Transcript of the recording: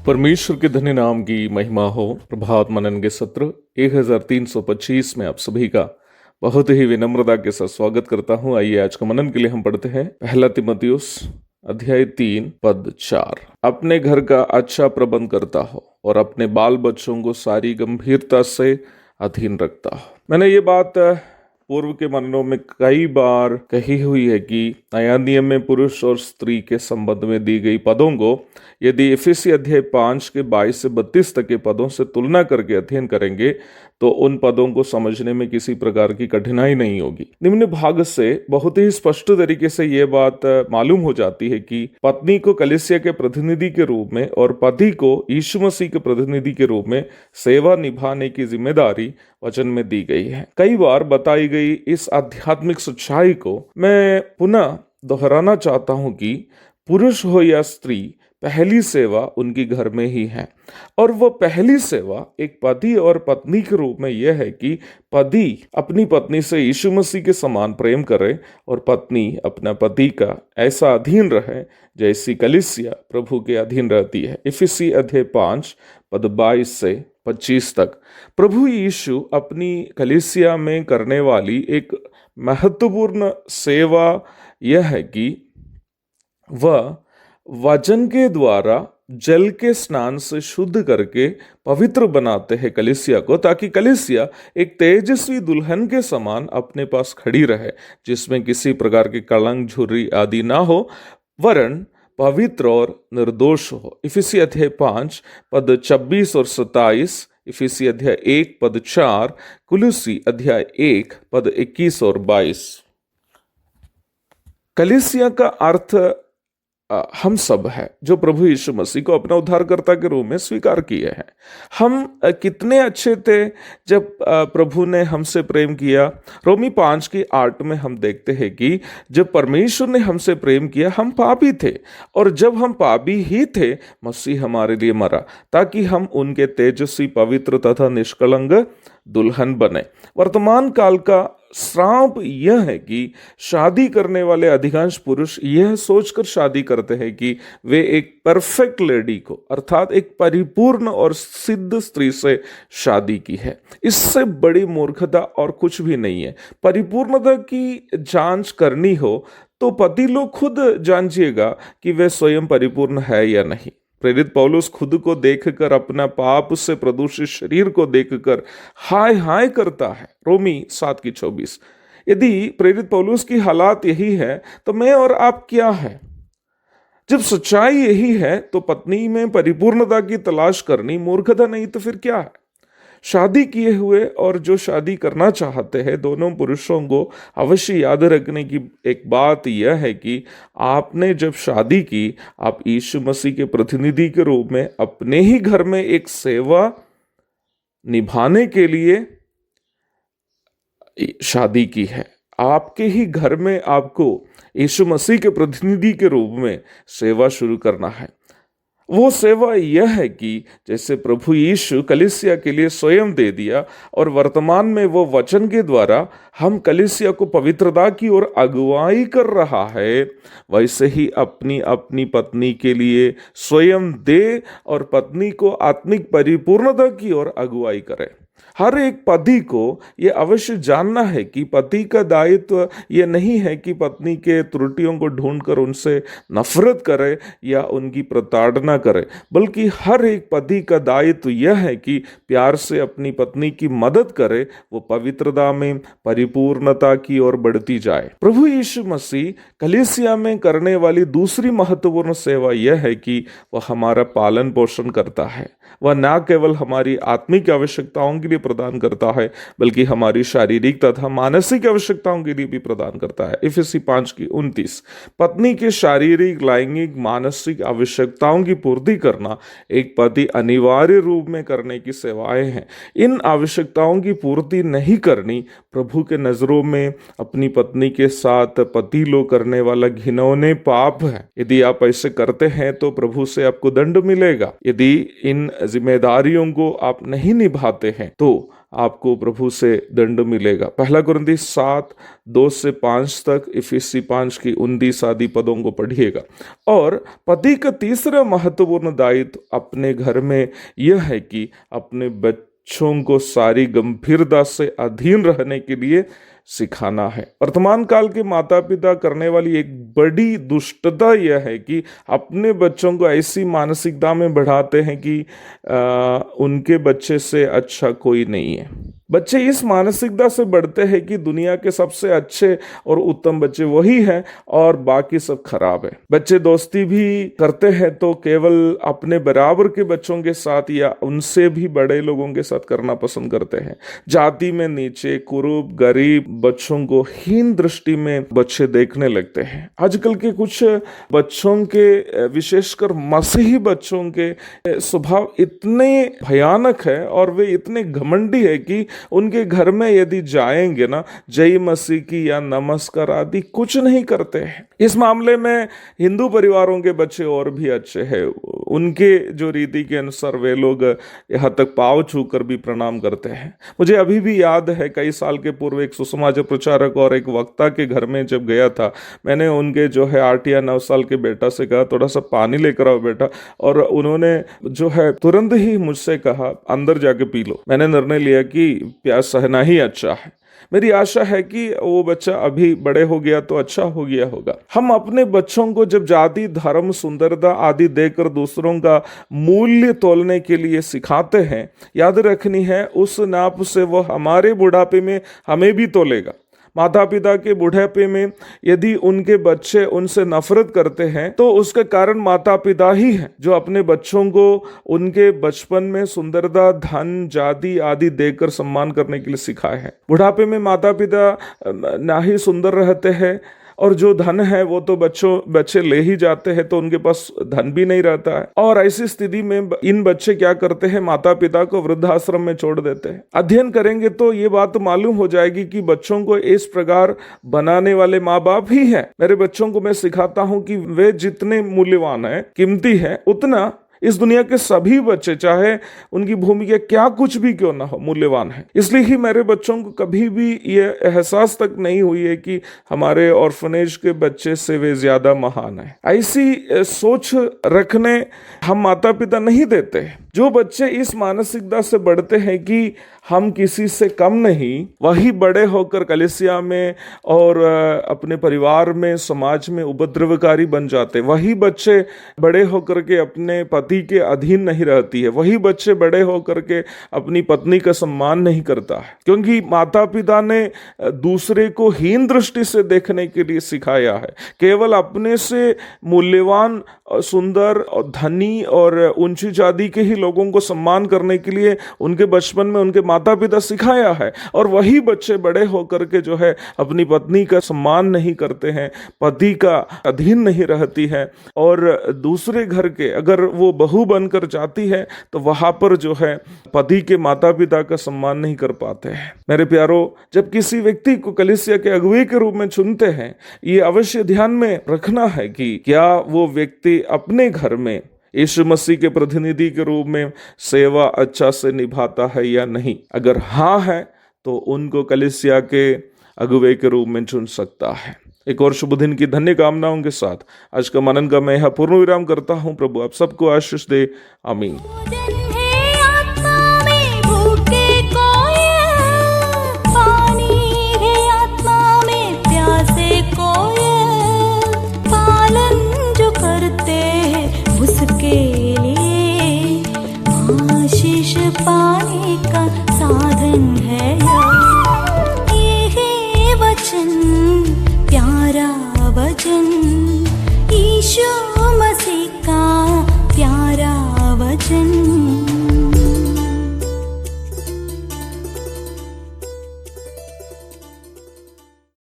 परमेश्वर के धन्य नाम की महिमा हो। प्रभात मनन के सत्र 1325 में आप सभी का बहुत ही विनम्रता के साथ स्वागत करता हूं। आइए आज का मनन के लिए हम पढ़ते हैं पहला तीमुथियुस अध्याय 3 पद 4। अपने घर का अच्छा प्रबंध करता हो और अपने बाल बच्चों को सारी गंभीरता से अधीन रखता हो। मैंने ये बात पूर्व के मननों में कई बार कही हुई है कि नया नियम में पुरुष और स्त्री के संबंध में दी गई पदों को यदि इफिसी अध्याय 5 के 22 से 32 तक के पदों से तुलना करके अध्ययन करेंगे तो उन पदों को समझने में किसी प्रकार की कठिनाई नहीं होगी। निम्न भाग से बहुत ही स्पष्ट तरीके से ये बात मालूम हो जाती है कि पत्नी को कलीसिया के प्रतिनिधि के रूप में और पति को यीशु मसीह के प्रतिनिधि के रूप में सेवा निभाने की जिम्मेदारी वचन में दी गई है। कई बार बताई गई इस आध्यात्मिक सच्चाई को मैं पुनः दोहराना चाहता हूं कि पुरुष हो या स्त्री, पहली सेवा उनकी घर में ही है। और वो पहली सेवा एक पति और पत्नी के रूप में यह है कि पति अपनी पत्नी से यीशु मसीह के समान प्रेम करे और पत्नी अपना पति का ऐसा अधीन रहे जैसी कलीसिया प्रभु के अधीन रहती है। इफिसी अध्याय 5 पद 22 से 25 तक प्रभु यीशु अपनी कलीसिया में करने वाली एक महत्वपूर्ण सेवा यह है कि वह वचन के द्वारा जल के स्नान से शुद्ध करके पवित्र बनाते हैं कलीसिया को, ताकि कलीसिया एक तेजस्वी दुल्हन के समान अपने पास खड़ी रहे, जिसमें किसी प्रकार की कलंक झुर्री आदि ना हो, वरन पवित्र और निर्दोष हो। इफिसी अध्याय 5 पद 26 और 27, इफिसी अध्याय 1 पद 4, कुलुसी अध्याय 1 पद 21 और 22। कलीसिया का अर्थ हम सब है जो प्रभु यीशु मसीह को अपना उद्धारकर्ता के रूप में स्वीकार किए हैं। हम कितने अच्छे थे जब प्रभु ने हमसे प्रेम किया। रोमी 5 की 8 में हम देखते हैं कि जब परमेश्वर ने हमसे प्रेम किया हम पापी थे, और जब हम पापी ही थे मसीह हमारे लिए मरा ताकि हम उनके तेजस्वी, पवित्र तथा निष्कलंक दुल्हन बने। वर्तमान काल का श्राप यह है कि शादी करने वाले अधिकांश पुरुष यह सोचकर शादी करते हैं कि वे एक परफेक्ट लेडी को, अर्थात एक परिपूर्ण और सिद्ध स्त्री से शादी की है। इससे बड़ी मूर्खता और कुछ भी नहीं है। परिपूर्णता की जांच करनी हो तो पति लोग खुद जांचिएगा कि वे स्वयं परिपूर्ण है या नहीं। प्रेरित पौलुस खुद को देखकर, अपना पाप से प्रदूषित शरीर को देखकर हाय हाय करता है। रोमी 7 की 24। यदि प्रेरित पौलुस की हालात यही है तो मैं और आप क्या है? जब सच्चाई यही है तो पत्नी में परिपूर्णता की तलाश करनी मूर्खता नहीं तो फिर क्या है? शादी किए हुए और जो शादी करना चाहते हैं दोनों पुरुषों को अवश्य याद रखने की एक बात यह है कि आपने जब शादी की, आप यीशु मसीह के प्रतिनिधि के रूप में अपने ही घर में एक सेवा निभाने के लिए शादी की है। आपके ही घर में आपको यीशु मसीह के प्रतिनिधि के रूप में सेवा शुरू करना है। वो सेवा यह है कि जैसे प्रभु यीशु कलीसिया के लिए स्वयं दे दिया और वर्तमान में वो वचन के द्वारा हम कलीसिया को पवित्रता की ओर अगुवाई कर रहा है, वैसे ही अपनी अपनी पत्नी के लिए स्वयं दे और पत्नी को आत्मिक परिपूर्णता की ओर अगुवाई करे। हर एक पति को यह अवश्य जानना है कि पति का दायित्व यह नहीं है कि पत्नी के त्रुटियों को ढूंढकर उनसे नफरत करे या उनकी प्रताड़ना करे, बल्कि हर एक पति का दायित्व यह है कि प्यार से अपनी पत्नी की मदद करे, वो पवित्रता में परिपूर्णता की ओर बढ़ती जाए। प्रभु यीशु मसीह कलीसिया में करने वाली दूसरी महत्वपूर्ण सेवा यह है कि वह हमारा पालन पोषण करता है। वह न केवल हमारी आत्मिक आवश्यकताओं के लिए प्रदान करता है बल्कि हमारी शारीरिक तथा मानसिक आवश्यकताओं के लिए भी प्रदान करता है। इफिसी 5 की 29। पत्नी के शारीरिक, लैंगिक, मानसिक आवश्यकताओं की पूर्ति करना एक पति अनिवार्य रूप में करने की सेवाएं हैं। इन आवश्यकताओं की पूर्ति नहीं करनी प्रभु के नजरों में अपनी पत्नी के साथ पति लोग करने वाला घिनौने पाप है। यदि आप ऐसे करते हैं तो प्रभु से आपको दंड मिलेगा। यदि इन जिम्मेदारियों को आप नहीं निभाते हैं तो आपको प्रभु से दंड मिलेगा। 1 कुरिन्थी 7:2-5 तक, इफिसी 5 की 19 आदि पदों को पढ़िएगा। और पति का तीसरा महत्वपूर्ण दायित्व अपने घर में यह है कि अपने बच्चों को सारी गंभीरता से अधीन रहने के लिए सिखाना है। वर्तमान काल के माता पिता करने वाली एक बड़ी दुष्टता यह है कि अपने बच्चों को ऐसी मानसिकता में बढ़ाते हैं कि उनके बच्चे से अच्छा कोई नहीं है। बच्चे इस मानसिकता से बढ़ते हैं कि दुनिया के सबसे अच्छे और उत्तम बच्चे वही हैं और बाकी सब खराब है। बच्चे दोस्ती भी करते हैं तो केवल अपने बराबर के बच्चों के साथ या उनसे भी बड़े लोगों के साथ करना पसंद करते हैं। जाति में नीचे, कुरूप, गरीब बच्चों को हीन दृष्टि में बच्चे देखने लगते हैं। आजकल के कुछ बच्चों के, विशेषकर मसीही बच्चों के स्वभाव इतने भयानक है और वे इतने घमंडी है कि उनके घर में यदि जाएंगे ना, जय मसीह की या नमस्कार आदि कुछ नहीं करते हैं। इस मामले में हिंदू परिवारों के बच्चे और भी अच्छे हैं। उनके जो रीति के अनुसार वे लोग यहाँ तक पाँव छूकर भी प्रणाम करते हैं। मुझे अभी भी याद है, कई साल के पूर्व एक सुसमाचार प्रचारक और एक वक्ता के घर में जब गया था, मैंने उनके जो है 8 या 9 साल के बेटा से कहा थोड़ा सा पानी लेकर आओ बेटा, और उन्होंने जो है तुरंत ही मुझसे कहा अंदर जाके पी लो। मैंने निर्णय लिया कि प्यास सहना ही अच्छा है। मेरी आशा है कि वो बच्चा अभी बड़े हो गया तो अच्छा हो गया होगा। हम अपने बच्चों को जब जाति, धर्म, सुंदरता आदि देकर दूसरों का मूल्य तोलने के लिए सिखाते हैं, याद रखनी है उस नाप से वह हमारे बुढ़ापे में हमें भी तोलेगा। माता पिता के बुढ़ापे में यदि उनके बच्चे उनसे नफरत करते हैं तो उसका कारण माता पिता ही हैं, जो अपने बच्चों को उनके बचपन में सुंदरता, धन, जाति आदि देकर सम्मान करने के लिए सिखाए हैं। बुढ़ापे में माता पिता ना ही सुंदर रहते हैं और जो धन है वो तो बच्चे ले ही जाते हैं, तो उनके पास धन भी नहीं रहता है। और ऐसी स्थिति में इन बच्चे क्या करते हैं, माता पिता को वृद्धाश्रम में छोड़ देते हैं। अध्ययन करेंगे तो ये बात मालूम हो जाएगी कि बच्चों को इस प्रकार बनाने वाले माँ बाप ही हैं। मेरे बच्चों को मैं सिखाता हूं कि वे जितने मूल्यवान है, कीमती है, उतना इस दुनिया के सभी बच्चे, चाहे उनकी भूमिका क्या कुछ भी क्यों ना हो, मूल्यवान है। इसलिए ही मेरे बच्चों को कभी भी ये एहसास तक नहीं हुई है कि हमारे ऑर्फनेज के बच्चे से वे ज्यादा महान है। ऐसी सोच रखने हम माता पिता नहीं देते। जो बच्चे इस मानसिकता से बढ़ते हैं कि हम किसी से कम नहीं, वही बड़े होकर कलीसिया में और अपने परिवार में, समाज में उपद्रवकारी बन जाते। वही बच्चे बड़े होकर के अपने पति के अधीन नहीं रहती है। वही बच्चे बड़े होकर के अपनी पत्नी का सम्मान नहीं करता है, क्योंकि माता पिता ने दूसरे को हीन दृष्टि से देखने के लिए सिखाया है। केवल अपने से मूल्यवान, सुंदर और धनी और ऊंची जाति के ही लोगों को सम्मान करने के लिए उनके बचपन में उनके माता पिता सिखाया है। और वही बच्चे बड़े होकर के जो है अपनी पत्नी का सम्मान नहीं करते हैं, पति का अधीन नहीं रहती है, और दूसरे घर के अगर वो बहू बनकर जाती है तो वहां पर जो है पति के माता पिता का सम्मान नहीं कर पाते हैं। मेरे प्यारो, जब किसी व्यक्ति को कलीसिया के अगुवे के रूप में चुनते हैं, ये अवश्य ध्यान में रखना है कि क्या वो व्यक्ति अपने घर में यीशु मसीह के प्रतिनिधि के रूप में सेवा अच्छा से निभाता है या नहीं। अगर हाँ है तो उनको कलीसिया के अगुवे के रूप में चुन सकता है। एक और शुभ दिन की धन्य कामनाओं के साथ आज का मनन का मैं यहाँ पूर्ण विराम करता हूँ। प्रभु आप सबको आशीष दे। आमीन। पाने का साधन है ये वचन, प्यारा वचन, यीशु मसीह